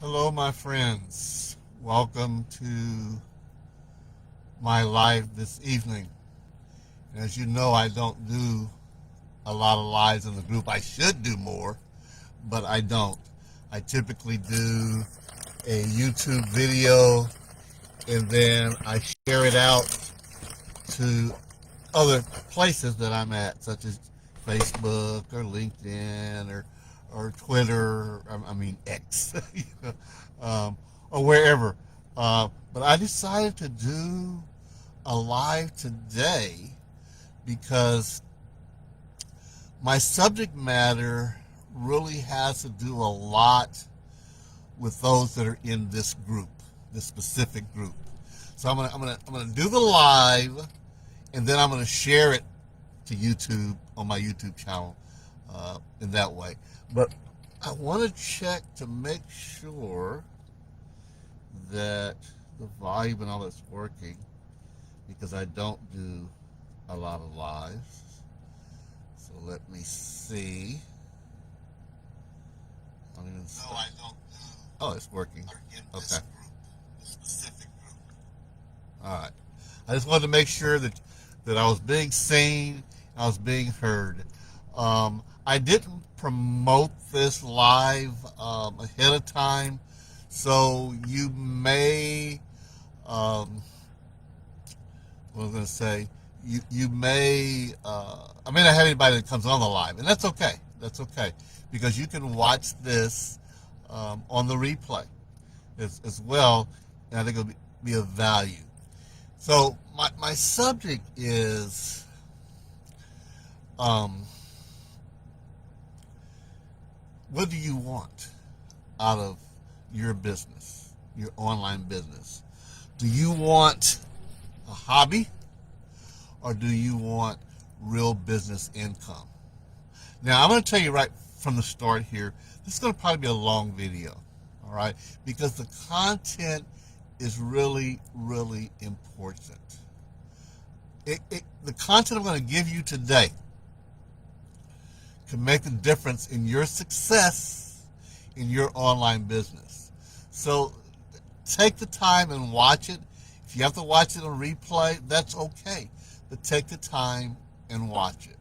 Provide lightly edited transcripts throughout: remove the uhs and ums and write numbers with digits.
Hello, my friends. Welcome to my live this evening. And as you know, I don't do a lot of lives in the group. I should do more, but I don't. I typically do a YouTube video and then I share it out to other places that I'm at, such as Facebook or LinkedIn or Twitter. I mean X, or wherever. But I decided to do a live today because my subject matter really has to do a lot with those that are in this group, this specific group. So I'm gonna do the live, and then I'm gonna share it to YouTube on my YouTube channel in that way. But I want to check to make sure that the volume and all that's working, because I don't do a lot of lives. So let me see. I don't even no, I don't do. Oh, it's working. Okay. Group, the specific group. All right. I just wanted to make sure that I was being seen, I was being heard. I didn't promote this live ahead of time, so you may, what I was going to say, you may, I may not have anybody that comes on the live, and that's okay. That's okay, because you can watch this on the replay as well, and I think it'll be of value. So my subject is what do you want out of your business, your online business? Do you want a hobby, or do you want real business income? Now, I'm going to tell you right from the start here, this is going to probably be a long video, all right, because the content is really, really important. The content I'm going to give you today can make the difference in your success in your online business. So take the time and watch it. If you have to watch it on replay, that's okay, but take the time and watch it.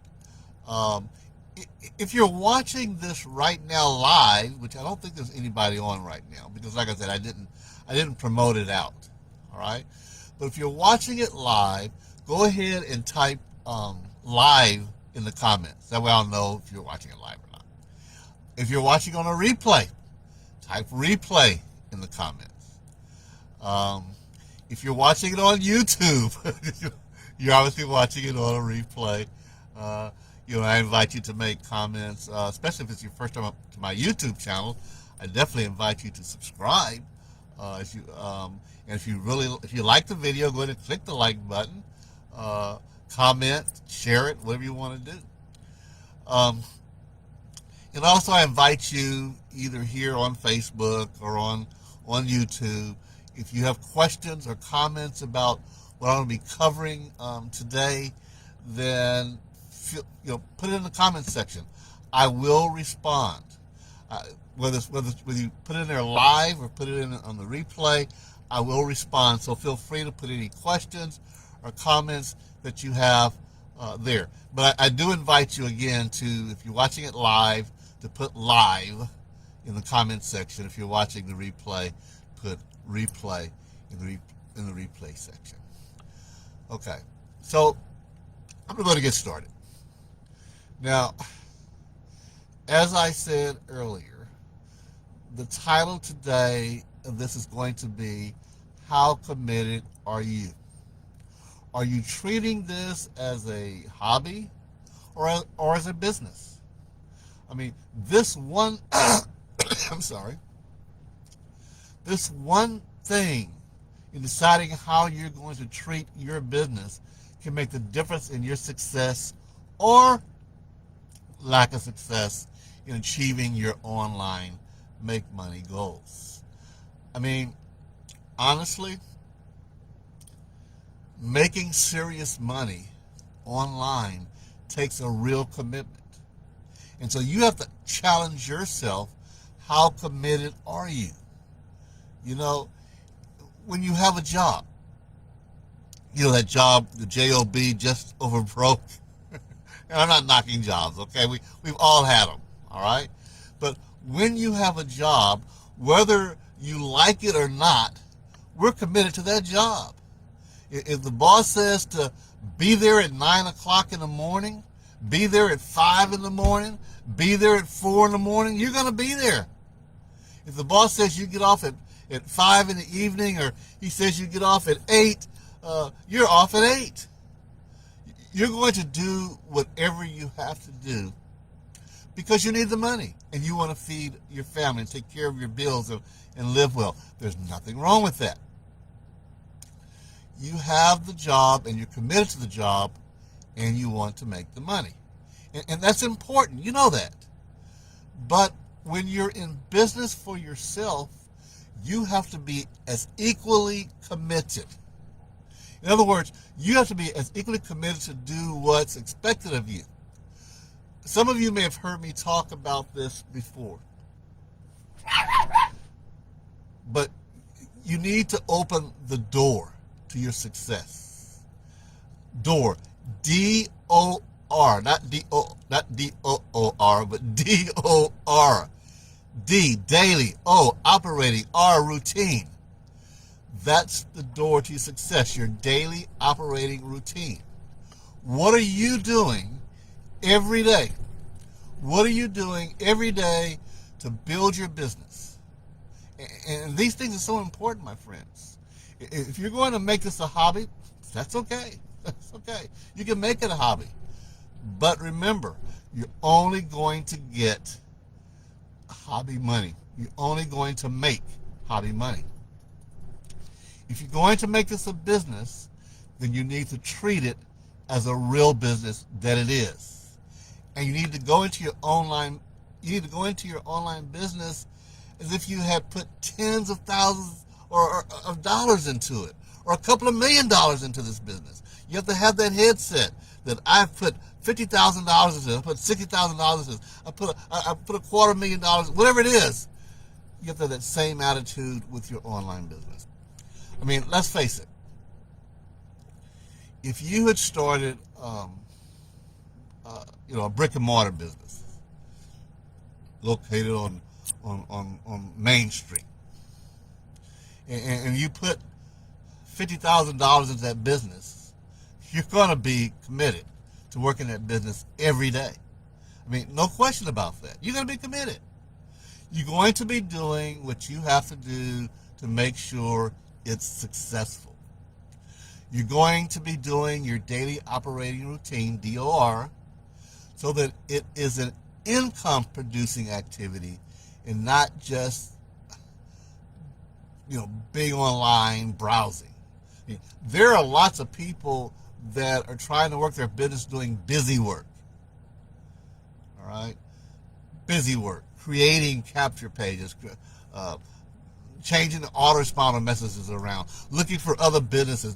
If you're watching this right now live, which I don't think there's anybody on right now, because like I said, I didn't promote it out, all right? But if you're watching it live, go ahead and type live in the comments. That way I'll know if you're watching it live or not. If you're watching on a replay, type replay in the comments. If you're watching it on YouTube, you're obviously watching it on a replay. I invite you to make comments, especially if it's your first time to my YouTube channel. I definitely invite you to subscribe. And if you like the video, go ahead and click the like button, comment, share it, whatever you want to do. And also, I invite you either here on Facebook or on YouTube. If you have questions or comments about what I'm going to be covering today, then put it in the comments section. I will respond. Whether you put it in there live or put it in on the replay, I will respond. So feel free to put any questions or comments that you have there. But I do invite you again to, if you're watching it live, to put live in the comments section. If you're watching the replay, put replay in the replay section. Okay, so I'm going to get started. Now, as I said earlier, the title today of this is going to be, how committed are you? Are you treating this as a hobby or as a business? I mean, this one, I'm sorry, this one thing in deciding how you're going to treat your business can make the difference in your success or lack of success in achieving your online make money goals. I mean, honestly, making serious money online takes a real commitment. And so you have to challenge yourself, how committed are you? You know, when you have a job, that job, the job, just over broke. And I'm not knocking jobs, okay? We've all had them, all right? But when you have a job, whether you like it or not, we're committed to that job. If the boss says to be there at 9 o'clock in the morning, be there at 5 in the morning, be there at 4 in the morning, you're going to be there. If the boss says you get off at 5 in the evening, or he says you get off at 8, you're off at 8. You're going to do whatever you have to do because you need the money and you want to feed your family and take care of your bills and live well. There's nothing wrong with that. You have the job and you're committed to the job and you want to make the money. And that's important. You know that. But when you're in business for yourself, you have to be as equally committed. In other words, you have to be as equally committed to do what's expected of you. Some of you may have heard me talk about this before. But you need to open the door to your success. Door. D-O-R. Not D-O-O-R, but D-O-R. D, daily. O, operating. R, routine. That's the door to success, your daily operating routine. What are you doing every day? What are you doing every day to build your business? And these things are so important, my friends. If you're going to make this a hobby, that's okay. That's okay. You can make it a hobby. But remember, you're only going to get hobby money. You're only going to make hobby money. If you're going to make this a business, then you need to treat it as a real business that it is. And you need to go into your online business as if you had put tens of thousands of dollars into it, or a couple of $1 million into this business. You have to have that headset that I've put $50,000 into, I put $60,000 into, I put $250,000, whatever it is. You have to have that same attitude with your online business. I mean, let's face it. If you had started, a brick and mortar business located on Main Street, and you put $50,000 into that business, you're going to be committed to working that business every day. I mean, no question about that. You're going to be committed. You're going to be doing what you have to do to make sure it's successful. You're going to be doing your daily operating routine, DOR, so that it is an income producing activity and not just, big online browsing. I mean, there are lots of people that are trying to work their business doing busy work. All right? Busy work, creating capture pages, changing the autoresponder messages around, looking for other businesses,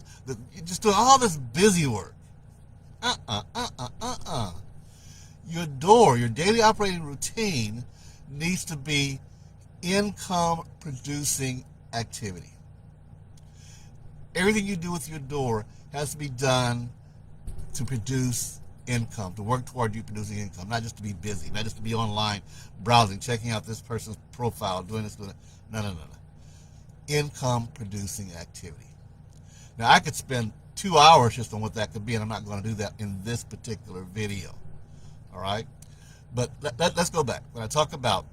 just doing all this busy work. Your daily operating routine needs to be income producing activity. Everything you do with your door has to be done to produce income, to work toward you producing income, not just to be busy, not just to be online browsing, checking out this person's profile, doing this, doing that. No. Income producing activity. Now, I could spend 2 hours just on what that could be, and I'm not going to do that in this particular video. All right? But let's go back. When I talk about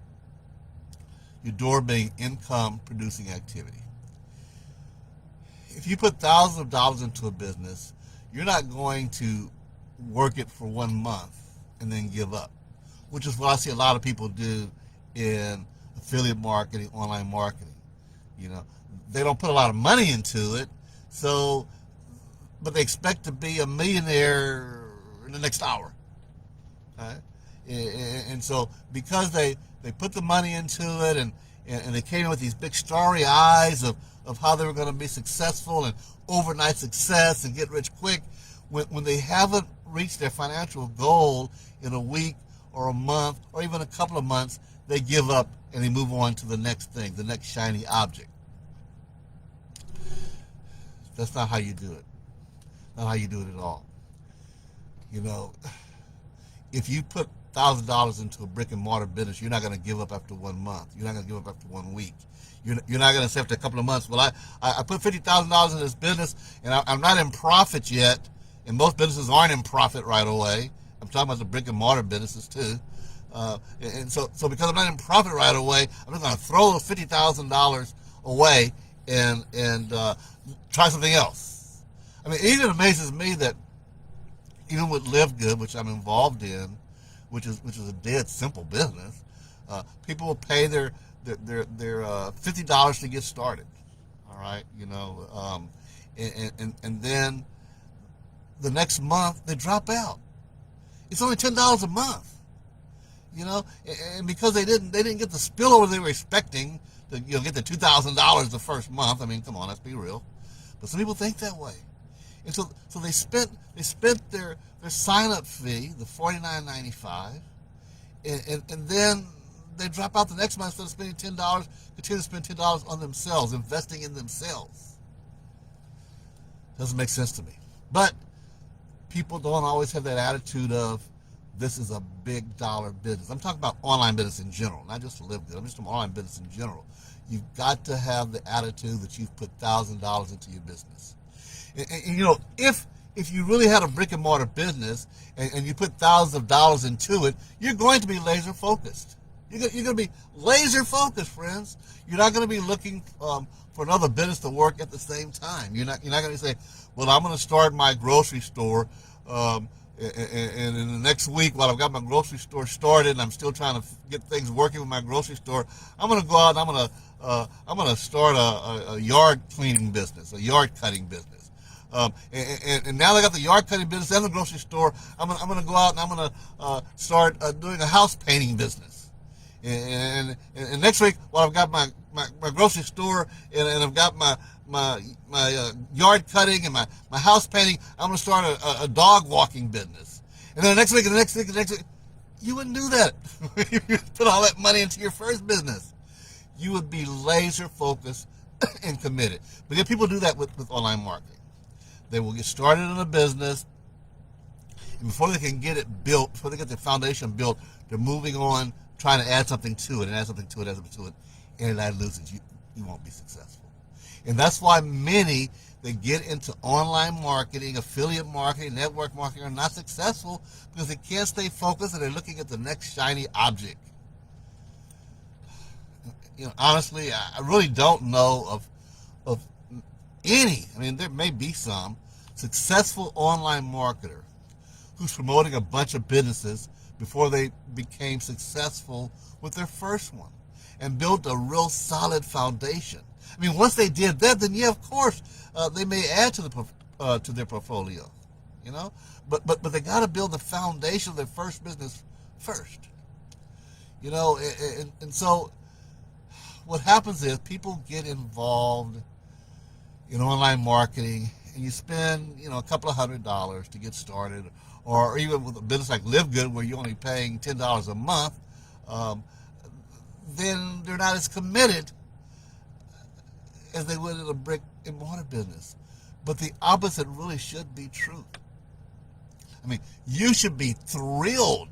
your door being income producing activity, if you put thousands of dollars into a business, you're not going to work it for 1 month and then give up, which is what I see a lot of people do in affiliate marketing, online marketing. They don't put a lot of money into it, but they expect to be a millionaire in the next hour. Right? And so because they put the money into it and they came in with these big starry eyes of how they were going to be successful and overnight success and get rich quick, when they haven't reached their financial goal in a week or a month or even a couple of months, they give up and they move on to the next thing, the next shiny object. That's not how you do it. Not how you do it at all. You know, if you put $1,000 into a brick and mortar business, you're not going to give up after 1 month. You're not going to give up after 1 week. You're not going to say after a couple of months, well, I put $50,000 in this business and I'm not in profit yet. And most businesses aren't in profit right away. I'm talking about the brick and mortar businesses too. And so because I'm not in profit right away, I'm just going to throw $50,000 away and try something else. I mean, it even amazes me that even with LiveGood, which I'm involved in, which is a dead simple business, people will pay their $50 to get started. All right, you know, and then the next month they drop out. It's only $10 a month. You know, and because they didn't get the spillover they were expecting to, you know, get the $2,000 the first month. I mean, come on, let's be real. But some people think that way, and so they spent their sign up fee, the $49.95, and then they drop out the next month instead of spending $10. Continue to spend $10 on themselves, investing in themselves. Doesn't make sense to me. But people don't always have that attitude of, this is a big dollar business. I'm talking about online business in general, not just LiveGood. I'm just talking online business in general. You've got to have the attitude that you've put $1,000 into your business. And you know, if you really had a brick and mortar business and you put thousands of dollars into it, you're going to be laser focused. You're going to be laser focused, friends. You're not going to be looking for another business to work at the same time. You're not going to say, well, I'm going to start my grocery store. And in the next week, while I've got my grocery store started and I'm still trying to get things working with my grocery store, I'm going to go out and I'm going to start a yard cleaning business, a yard cutting business. And now that I got the yard cutting business and the grocery store, I'm going to go out and I'm going to start doing a house painting business. And next week, while I've got my grocery store and I've got my yard cutting and my house painting, I'm going to start a dog walking business. And then the next week, you wouldn't do that. If you put all that money into your first business, you would be laser focused and committed. But if people do that with online marketing, they will get started in a business, and before they can get it built, before they get the foundation built, they're moving on, trying to add something to it, and add something to it, and that loses. You won't be successful. And that's why many that get into online marketing, affiliate marketing, network marketing are not successful, because they can't stay focused and they're looking at the next shiny object. You know, honestly, I really don't know of any, I mean, there may be some successful online marketer who's promoting a bunch of businesses before they became successful with their first one and built a real solid foundation. I mean, once they did that, then yeah, of course, they may add to their portfolio, you know. But they got to build the foundation of their first business first, you know. And so, what happens is people get involved in online marketing, and you spend, you know, a couple of $100 to get started, or even with a business like LiveGood, where you're only paying $10 a month, then they're not as committed as they would in a brick and mortar business. But the opposite really should be true. I mean, you should be thrilled.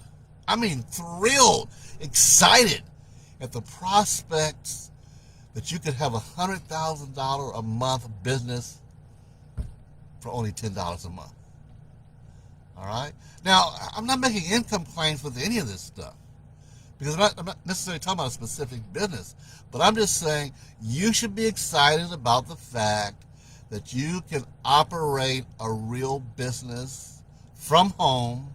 I mean, thrilled, excited at the prospects that you could have a $100,000 a month business for only $10 a month. All right? Now, I'm not making income claims with any of this stuff, because I'm not necessarily talking about a specific business, but I'm just saying you should be excited about the fact that you can operate a real business from home,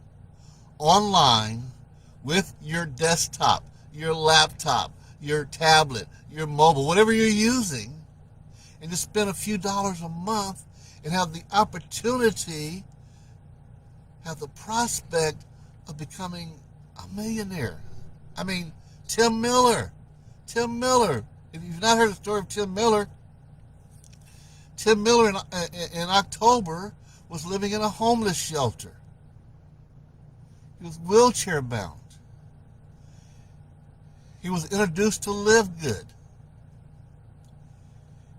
online, with your desktop, your laptop, your tablet, your mobile, whatever you're using, and just spend a few dollars a month and have the opportunity, have the prospect of becoming a millionaire. I mean, Tim Miller. If you've not heard the story of Tim Miller in October was living in a homeless shelter. He was wheelchair bound. He was introduced to LiveGood.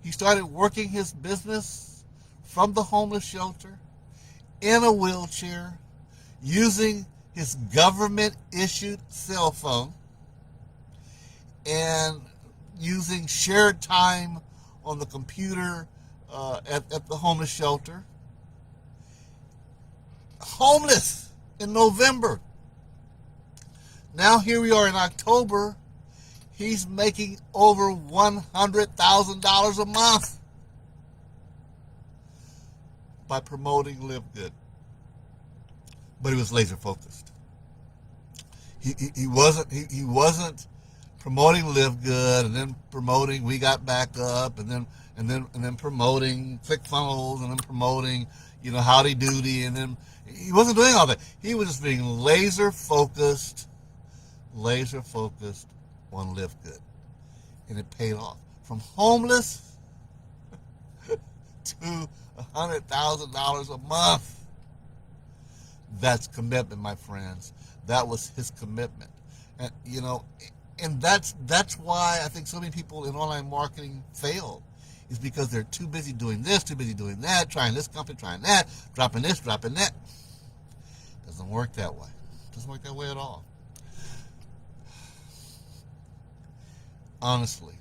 He started working his business from the homeless shelter in a wheelchair using his government-issued cell phone and using shared time on the computer at the homeless shelter. Homeless in November. Now here we are in October. He's making over $100,000 a month by promoting LiveGood. But he was laser focused. He wasn't promoting LiveGood and then promoting We Got Back Up and then promoting ClickFunnels and then promoting Howdy Doody, and then he wasn't doing all that. He was just being laser focused on LiveGood, and it paid off. From homeless to $100,000 a month. That's commitment, my friends. That was his commitment, and and that's why I think so many people in online marketing fail, is because they're too busy doing this, too busy doing that, trying this company, trying that, dropping this, dropping that. Doesn't work that way. Doesn't work that way at all. Honestly,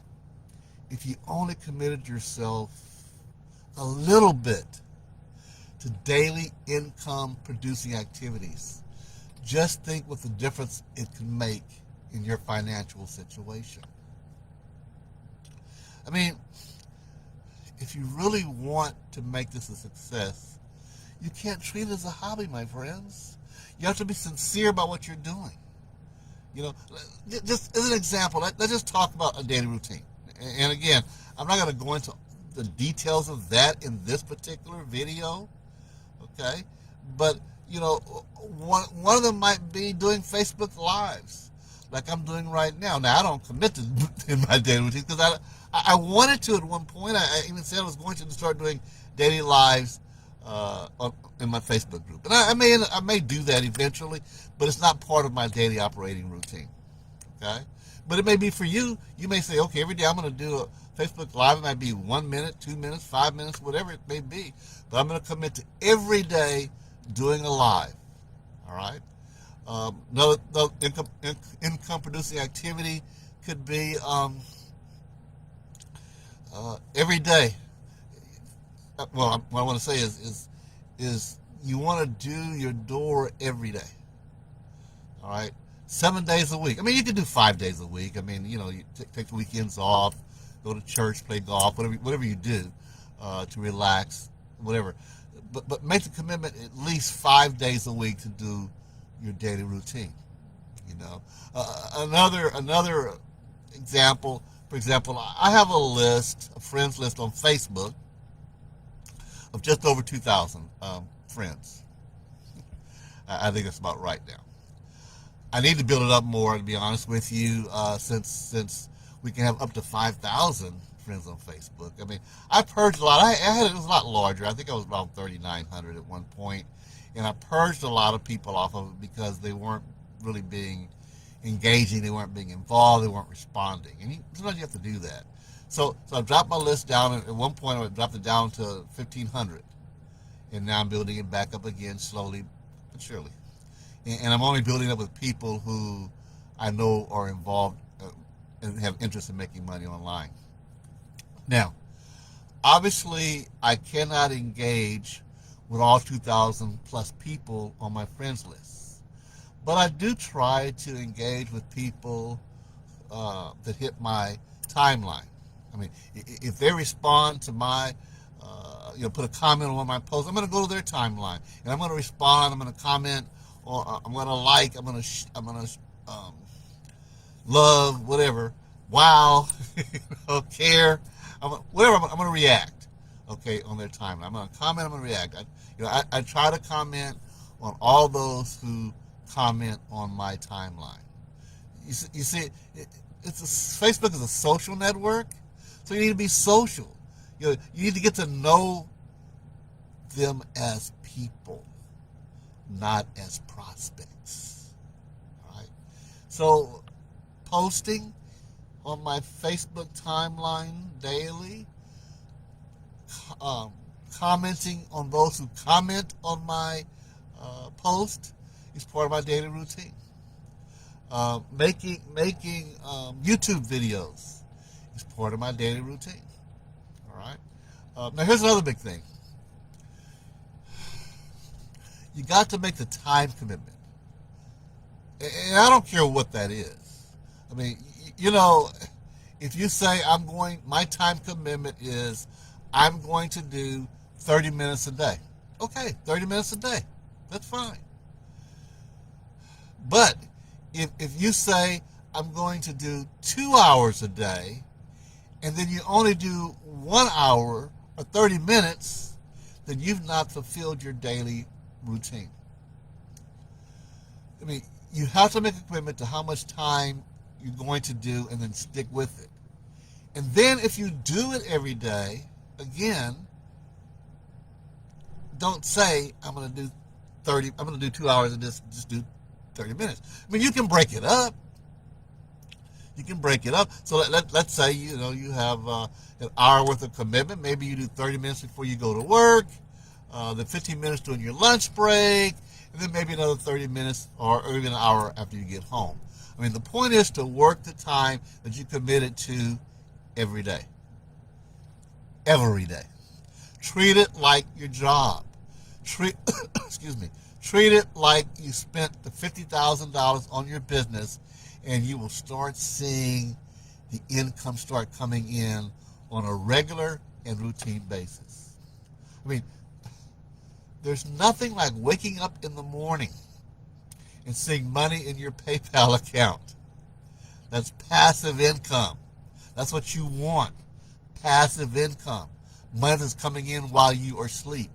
if you only committed yourself a little bit to daily income producing activities, just think what the difference it can make in your financial situation. I mean, if you really want to make this a success, you can't treat it as a hobby, my friends. You have to be sincere about what you're doing. Just as an example, let's just talk about a daily routine. And again, I'm not going to go into the details of that in this particular video, okay? But, one of them might be doing Facebook Lives, like I'm doing right now. Now, I don't commit to in my daily routine because I wanted to at one point. I even said I was going to start doing daily lives in my Facebook group, and I may do that eventually, but it's not part of my daily operating routine. Okay, but it may be for you. You may say, okay, every day I'm going to do a Facebook Live. It might be 1 minute, 2 minutes, 5 minutes, whatever it may be, but I'm going to commit to every day doing a live. All right. Another income producing activity could be every day. Well, what I want to say is you want to do your door every day. All right, 7 days a week. I mean, you can do 5 days a week. I mean, you take the weekends off, go to church, play golf, whatever you do to relax, whatever. But make the commitment at least 5 days a week to do your daily routine. Another example. For example, I have a friends list on Facebook of just over 2,000 friends. I think that's about right now. I need to build it up more, to be honest with you, since we can have up to 5,000 friends on Facebook. I mean, I purged a lot. It was a lot larger. I think I was about 3,900 at one point, and I purged a lot of people off of it because they weren't really being engaging, they weren't being involved, they weren't responding, and sometimes you have to do that. So I dropped my list down. At one point, I dropped it down to 1,500, and now I'm building it back up again slowly but surely. And I'm only building up with people who I know are involved and have interest in making money online. Now, obviously, I cannot engage with all 2,000 plus people on my friends list, but I do try to engage with people that hit my timeline. I mean, if they respond to my, put a comment on one of my posts, I'm going to go to their timeline and I'm going to respond. I'm going to comment, or I'm going to like. I'm going to love, whatever. Wow, care, whatever. I'm going to react. Okay, on their timeline. I'm going to comment. I'm going to react. I try to comment on all those who comment on my timeline. You see, Facebook is a social network. So you need to be social. You need to get to know them as people, not as prospects. All right. So posting on my Facebook timeline daily, commenting on those who comment on my post is part of my daily routine. Making YouTube videos is part of my daily routine. All right. Now here's another big thing. You got to make the time commitment, and I don't care what that is. I mean, if you say my time commitment is I'm going to do 30 minutes a day. Okay, 30 minutes a day. That's fine. But if you say I'm going to do 2 hours a day, and then you only do 1 hour or 30 minutes, then you've not fulfilled your daily routine. I mean, you have to make a commitment to how much time you're going to do and then stick with it. And then if you do it every day, again, don't say I'm going to do 2 hours and just do 30 minutes. I mean, you can break it up. So let's say, you have an hour worth of commitment. Maybe you do 30 minutes before you go to work, then 15 minutes during your lunch break, and then maybe another 30 minutes or even an hour after you get home. I mean, the point is to work the time that you committed to every day. Every day. Treat it like your job. Treat it like you spent the $50,000 on your business, and you will start seeing the income start coming in on a regular and routine basis. I mean, there's nothing like waking up in the morning and seeing money in your PayPal account. That's passive income. That's what you want. Passive income. Money that's coming in while you are asleep.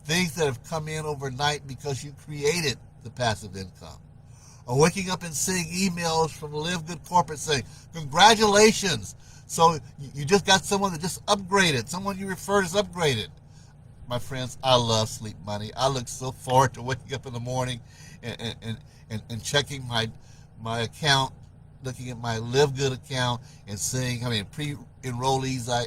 Things that have come in overnight because you created the passive income. Or waking up and seeing emails from LiveGood Corporate saying, congratulations. So you just got someone that just upgraded. Someone you referred is upgraded. My friends, I love sleep money. I look so forward to waking up in the morning and checking my account, looking at my LiveGood account and seeing how many pre-enrollees I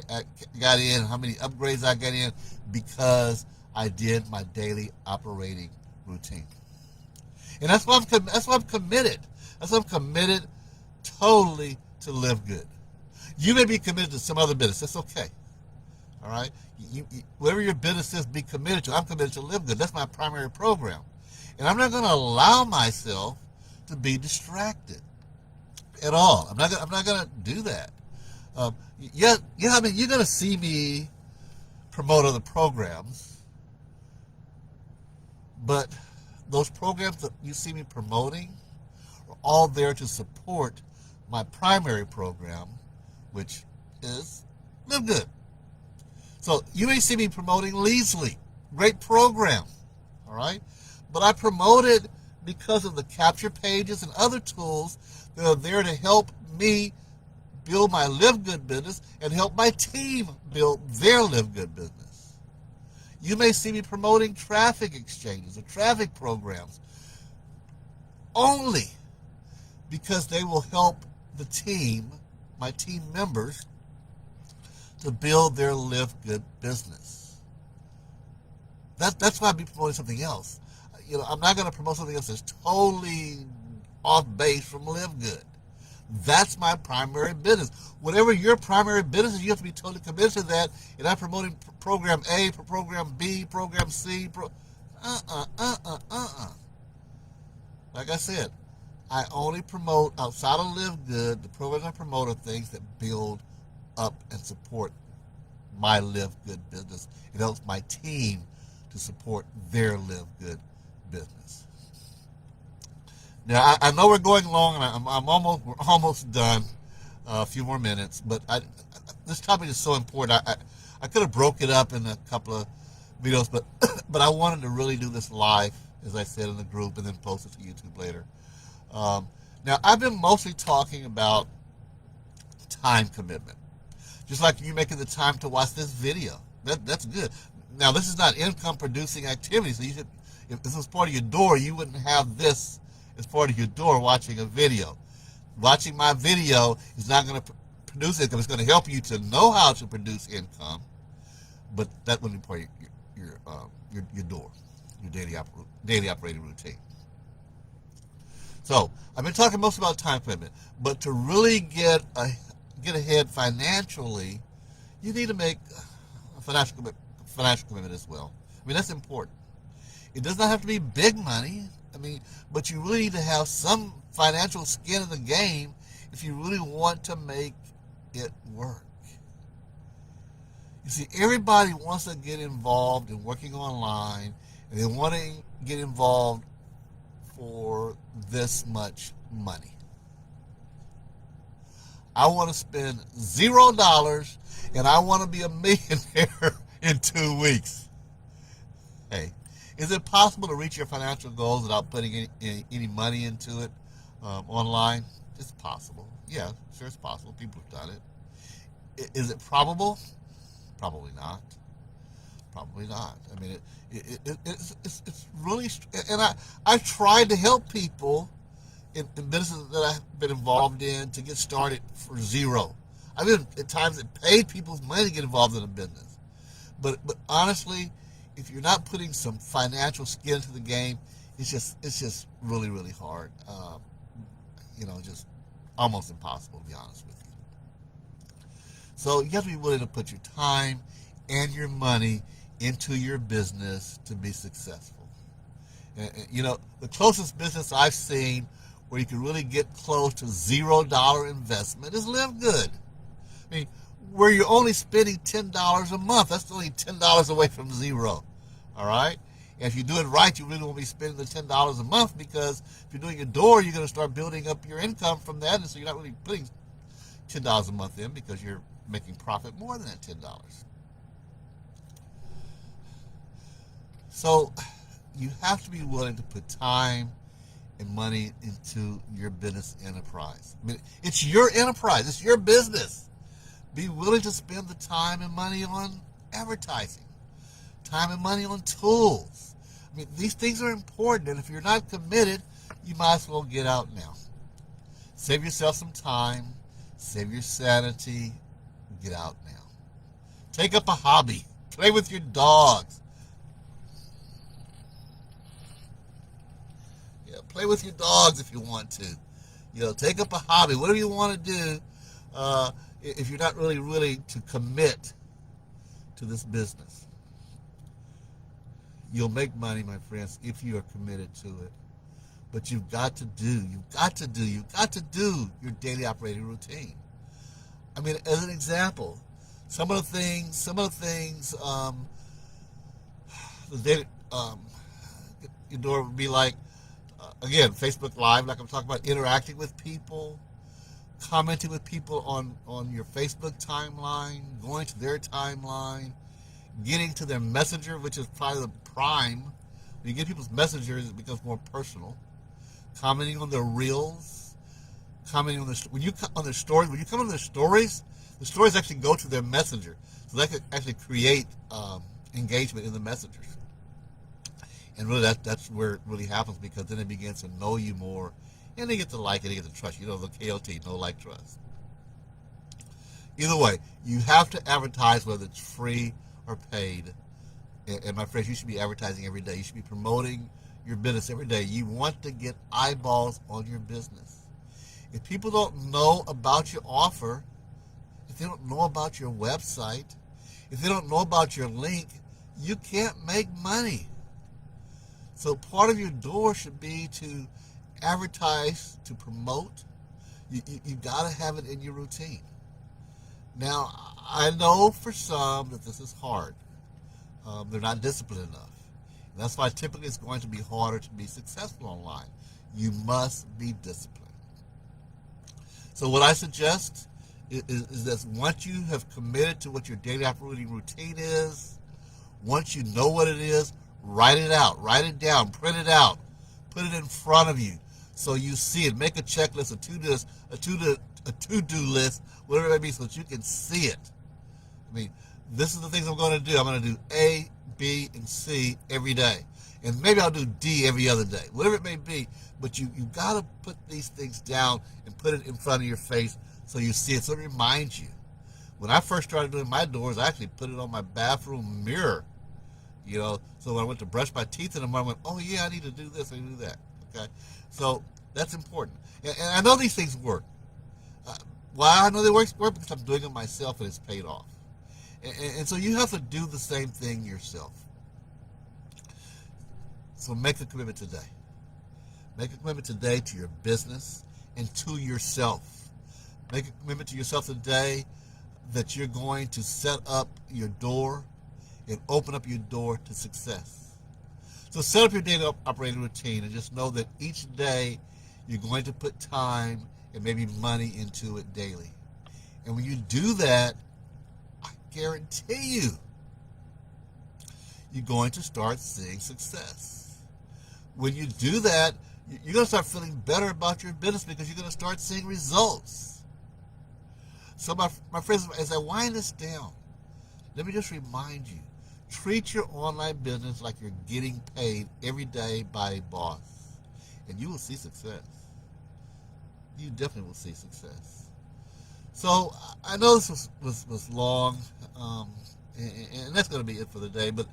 got in, how many upgrades I got in, because I did my daily operating routine. And that's why I'm committed. That's why I'm committed totally to LiveGood. You may be committed to some other business. That's okay. All right? Whatever your business is, be committed to. I'm committed to LiveGood. That's my primary program. And I'm not going to allow myself to be distracted at all. I'm not going to do that. I mean, you're going to see me promote other programs, but those programs that you see me promoting are all there to support my primary program, which is LiveGood. So you may see me promoting Leasley. Great program, all right? But I promote it because of the capture pages and other tools that are there to help me build my LiveGood business and help my team build their LiveGood business. You may see me promoting traffic exchanges or traffic programs only because they will help the team, my team members, to build their LiveGood business. That's why I'd be promoting something else. I'm not going to promote something else that's totally off base from LiveGood. That's my primary business. Whatever your primary business is, you have to be totally committed to that. And I'm promoting program A, program B, program C. Like I said, I only promote outside of LiveGood. The programs I promote are things that build up and support my LiveGood business. It helps my team to support their LiveGood business. Now, I know we're going long, and we're almost done. A few more minutes, but this topic is so important. I could have broke it up in a couple of videos, but I wanted to really do this live, as I said in the group, and then post it to YouTube later. Now, I've been mostly talking about time commitment. Just like you making the time to watch this video. That's good. Now, this is not income-producing activity, so if this was part of your door, you wouldn't have this as part of your door watching a video. Watching my video is not going to produce income. It's going to help you to know how to produce income, but that wouldn't be part of your door, your daily operating routine. So I've been talking most about time commitment, but to really get ahead financially, you need to make a financial commitment as well. I mean, that's important. It does not have to be big money. I mean, but you really need to have some financial skin in the game if you really want to make it work. You see, everybody wants to get involved in working online, and they want to get involved for this much money. I want to spend $0 and I want to be a millionaire in 2 weeks. Hey, is it possible to reach your financial goals without putting any money into it online? It's possible. Yeah, sure, it's possible. People have done it. Is it probable? Probably not. Probably not. I mean, it's really, and I've tried to help people in businesses that I've been involved in to get started for $0. I've been at times that paid people's money to get involved in a business. But honestly, if you're not putting some financial skin into the game, it's just really, really hard. Just almost impossible, to be honest with you. So you have to be willing to put your time and your money into your business to be successful. And, the closest business I've seen where you can really get close to $0 investment is LiveGood. I mean, where you're only spending $10 a month. That's only $10 away from $0. All right? And if you do it right, you really won't be spending the $10 a month, because if you're doing your door, you're going to start building up your income from that, and so you're not really putting $10 a month in because you're making profit more than that $10. So you have to be willing to put time and money into your business enterprise. I mean, it's your enterprise. It's your business. Be willing to spend the time and money on advertising, time and money on tools. I mean, these things are important, and if you're not committed, you might as well get out now. Save yourself some time, save your sanity, get out now. Take up a hobby. Play with your dogs. Play with your dogs if you want to. Take up a hobby, whatever you want to do. If you're not really to commit to this business, you'll make money, my friends, if you are committed to it. But you've got to do your daily operating routine. I mean, as an example, some of the things, the daily, your door would be like, again, Facebook Live, like I'm talking about, interacting with people, commenting with people on your Facebook timeline, going to their timeline, getting to their messenger, which is probably the prime. When you get people's messengers, it becomes more personal. Commenting on their reels, commenting on their stories. When you come on their stories, the stories actually go to their messenger, so they can actually create engagement in the messengers. And really, that's where it really happens, because then it begins to know you more, and they get to like it, they get to trust you. The KOT, know, like, trust. Either way, you have to advertise, whether it's free or paid. And my friends, you should be advertising every day. You should be promoting your business every day. You want to get eyeballs on your business. If people don't know about your offer, if they don't know about your website, if they don't know about your link, you can't make money. So part of your door should be to advertise, to promote. You got to have it in your routine. Now, I know for some that this is hard. They're not disciplined enough. And that's why typically it's going to be harder to be successful online. You must be disciplined. So what I suggest is that once you have committed to what your daily operating routine is, once you know what it is, write it out, write it down, print it out, put it in front of you so you see it. Make a checklist, a to-do list, whatever it may be, so that you can see it. I mean, this is the things I'm going to do. I'm going to do A, B, and C every day. And maybe I'll do D every other day, whatever it may be. But you got to put these things down and put it in front of your face so you see it, so it reminds you. When I first started doing my doors, I actually put it on my bathroom mirror. So when I went to brush my teeth in the morning, I went, oh yeah, I need to do this, I need to do that. Okay, so that's important. And I know these things work. Why I know they work because I'm doing it myself and it's paid off. And so you have to do the same thing yourself. So make a commitment today. Make a commitment today to your business and to yourself. Make a commitment to yourself today that you're going to set up your door and open up your door to success. So set up your daily operating routine and just know that each day you're going to put time and maybe money into it daily. And when you do that, I guarantee you're going to start seeing success. When you do that, you're going to start feeling better about your business because you're going to start seeing results. So my friends, as I wind this down, let me just remind you, treat your online business like you're getting paid every day by a boss, and you will see success. You definitely will see success. So I know this was long, and that's going to be it for the day, but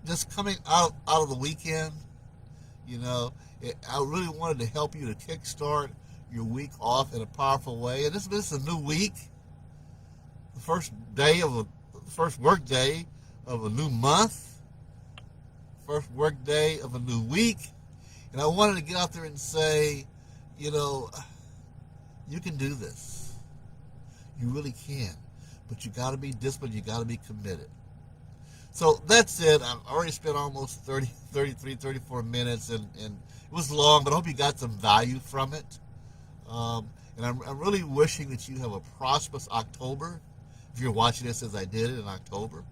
just coming out of the weekend, I really wanted to help you to kickstart your week off in a powerful way. And this is a new week, the first work day of a new month, first work day of a new week. And I wanted to get out there and say, you can do this. You really can. But you got to be disciplined. You got to be committed. So that's it. I've already spent almost 34 minutes, and it was long, but I hope you got some value from it. And I'm really wishing that you have a prosperous October, if you're watching this as I did it in October.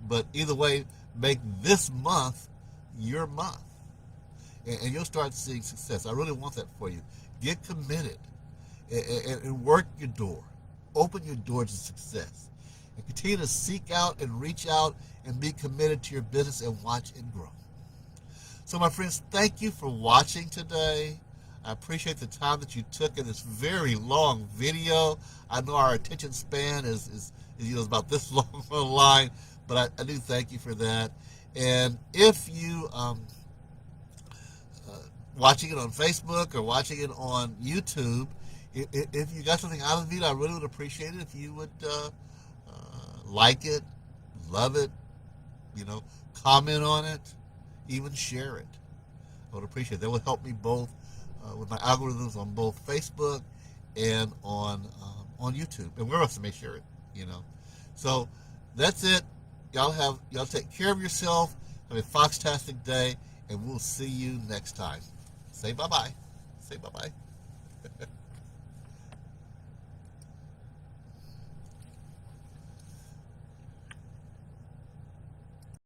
But either way, make this month your month, and you'll start seeing success. I really want that for you. Get committed and work your door. Open your door to success. And continue to seek out and reach out and be committed to your business and watch it grow. So my friends, thank you for watching today. I appreciate the time that you took in this very long video. I know our attention span is about this long online, but I do thank you for that. And if you watching it on Facebook or watching it on YouTube, if you got something out of the video, I really would appreciate it if you would like it, love it, comment on it, even share it. I would appreciate it. That would help me both with my algorithms on both Facebook and on YouTube, and where else I may share it. So that's it. Y'all take care of yourself. Have a foxtastic day, and we'll see you next time. Say bye-bye. Say bye-bye.